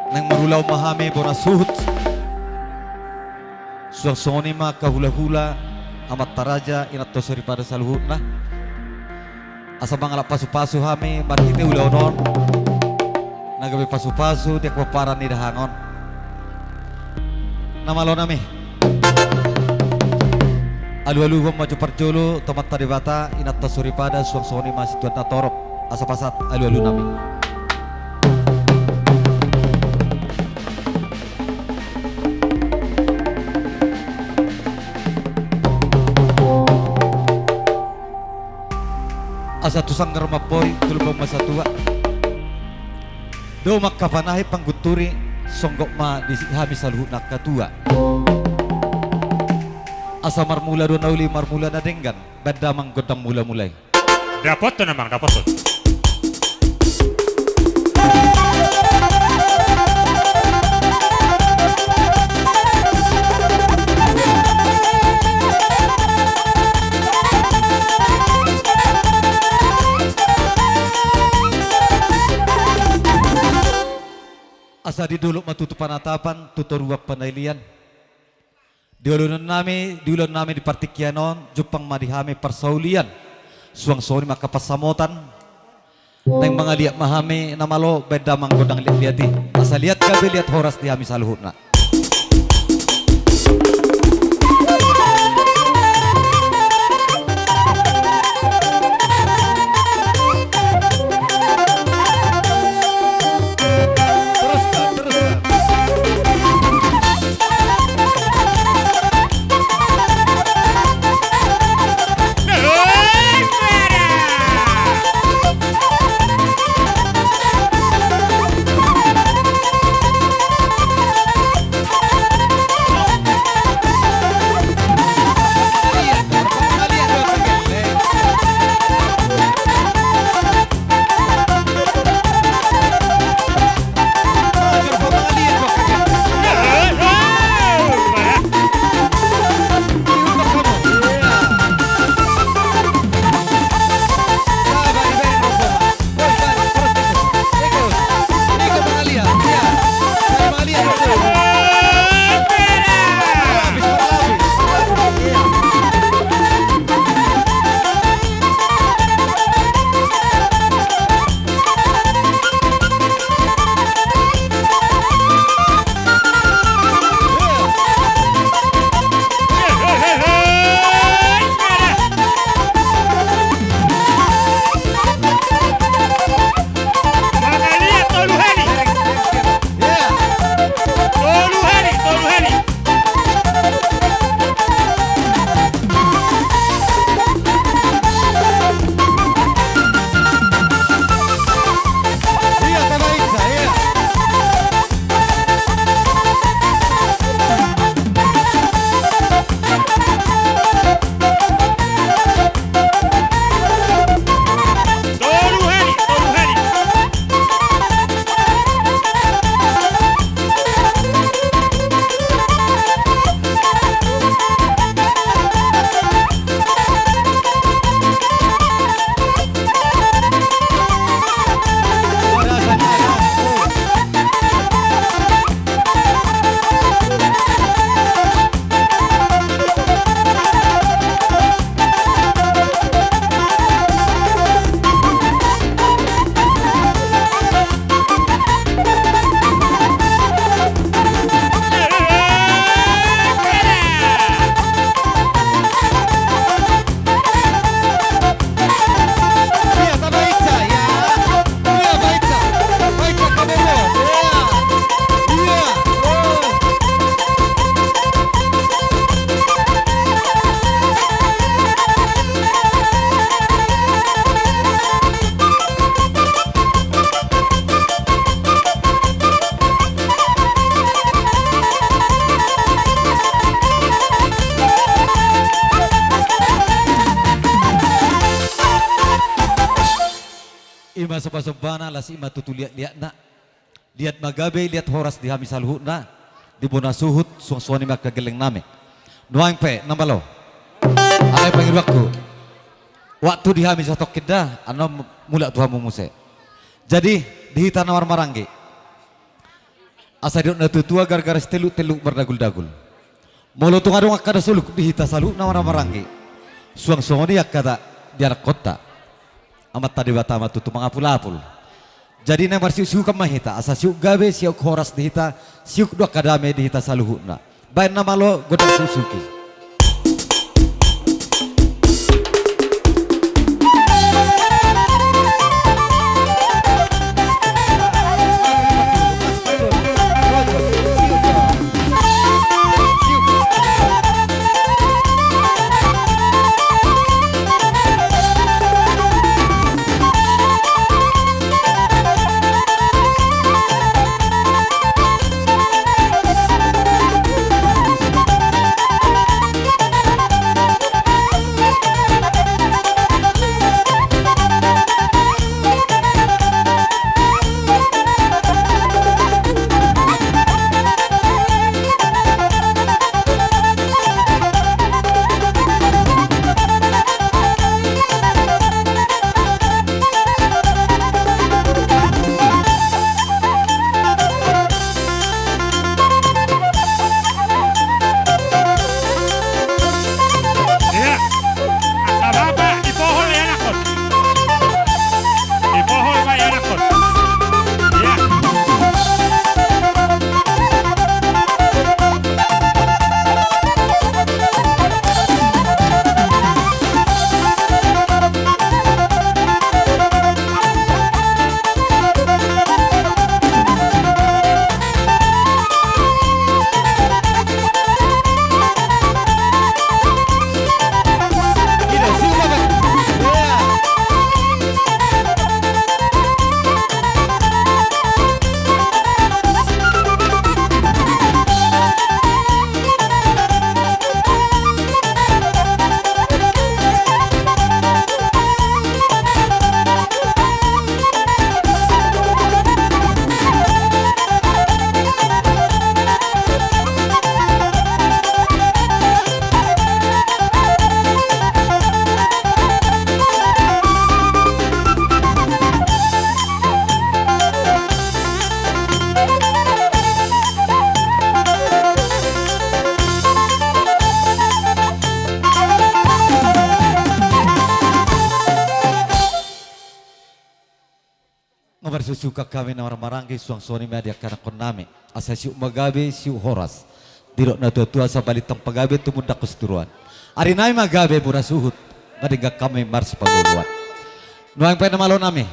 Nang marulaw mahami bonasuhut suasoni ma kahula-hula amat taraja inat tosori pada saluhut na asa mangala pasu-pasu hami marhite ulaonon nagabi pasu-pasu tiak paparan ni dahangon namalo nami alu-alu maju parjolo tomat taribata inat tosori pada suasoni ma situan tatorop asa pasat alu-alu nami. Asa tusang ngarmapori tulubang masa tua do makapanahi pangguturi songgok ma di hami saluhut nak katua asa marmula do nauli marmula na denggan bada manggodam mula-mulai dapat tuh namang dapat tuh. asa di dulu matutu panatapan tutoruak panailian diulun nami di partikianon jupang madihami persaulian suang soni makapasamotan nang mga liat mahami namalo beda manggodang liati asa liat gabi liat horas di hami saluhutna. Mga sabana las ima tutuliat liat na. Liat magabe liat horas di hami saluhut na. Di bona suhut suang-suang ni magkageleng nami. Nuang pe nambalo. Alay pangirwakku. Waktu di hami satok kita ano mula tuhan mumuse. Jadi dihita nawar marangge. Asa diok na tutua gara-gara teluk berdagul-dagul. Molo tungadong akada suluk dihita saluk nawar marangge. Suang-suang ni akada di anak kota. Amat tadi batama tutu mangapul-apul. Jadi nemar siu kamahita asa siu gabe siu horas dihita siu dua kadame dihita saluhuna. Baik nama lo godang susuki. Suka kami na marangge suang suani media kana koname asa siu magabe siu horas dirok na tua sa balitang pagabe tumunda kusturuan ari nay magabe mura suhut madingga kami mars panguluan nuang pa na malo nami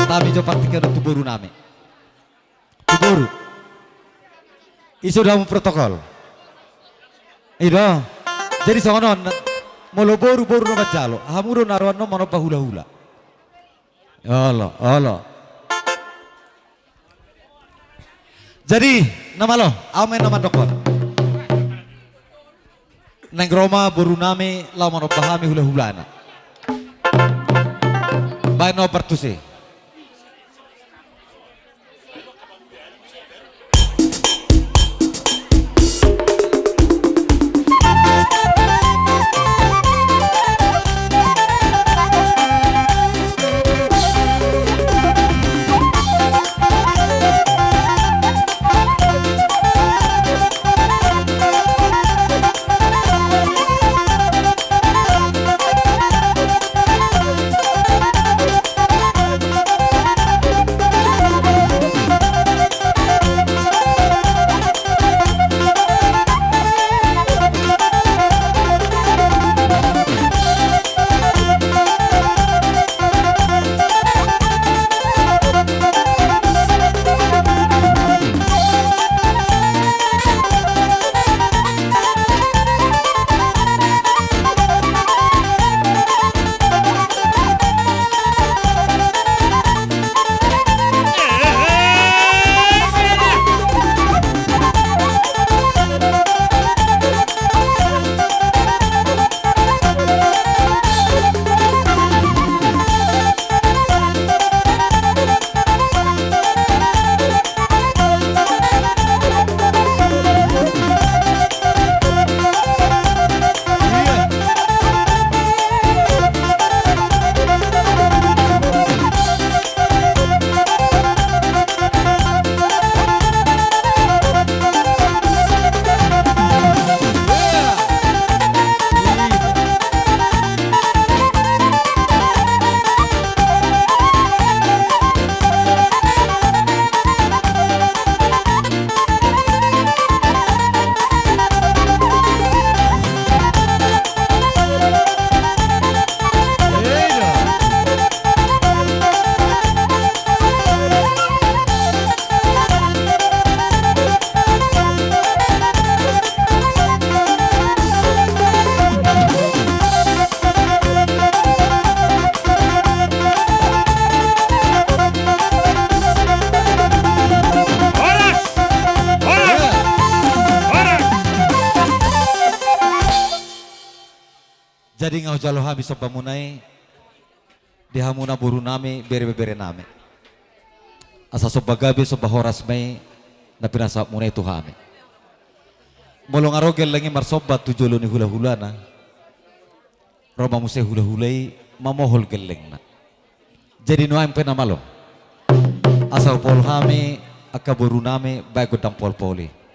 tami jo partikan tuburu nami tuburu isu dalam protokol ido jadi songonon molo boru no bacalo hamuro naruan no mono pahula-hula Allah jadi nama lo, amen nama dokter. Neng Roma boru nami lau mano pahami hula-hulana. Baik no pertuse. Jadi ngau jalo hami so pamunai di hamuna buru nami bere nami. Asa so bagabe so bahoras may na pinasa munai tu hami. Molong arogel langi marsobat tu jolo ni hula-hula na. Roma muse hula-hulai mamohol geleng na. Jadi noam pena malo. Asa pol hami akaburu nami baik godang pol-poli.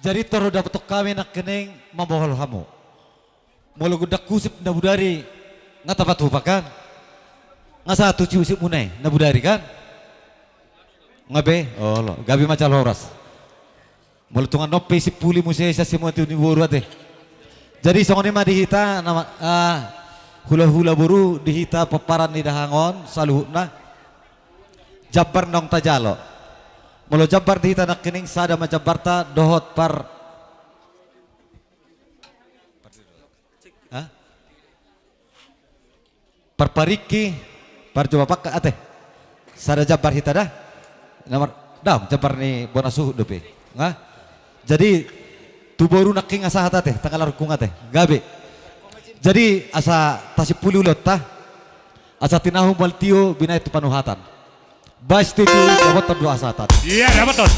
Jadi toro dapat kami nak kening mabohol hamu. Mulu gudak kusip na budari ngatapat hupakan. Nga satu ciusip munai na budari kan? Ngabe? Oh lo, gabi macal horas. Mulu tungan nope si puli musya sa semua tu ni boru ate. Jadi songoni mah dihita nama hula-hula buru dihita paparan ni dahangon saluhna. Jabar nong tajalo. Mulu jabar dihita nak kening sada majabarta dohot par parpariki par coba pak ate sada jabar hita dah nomor dam jabar ni bonasuh dope nga jadi tu baru nak king asa ate tanggal rukung ate gabe jadi asa tasip puli ulot ta asa tinahu baltio binay tu panuhatan bas tu dapat dua asatan Iya, dapat, Ton.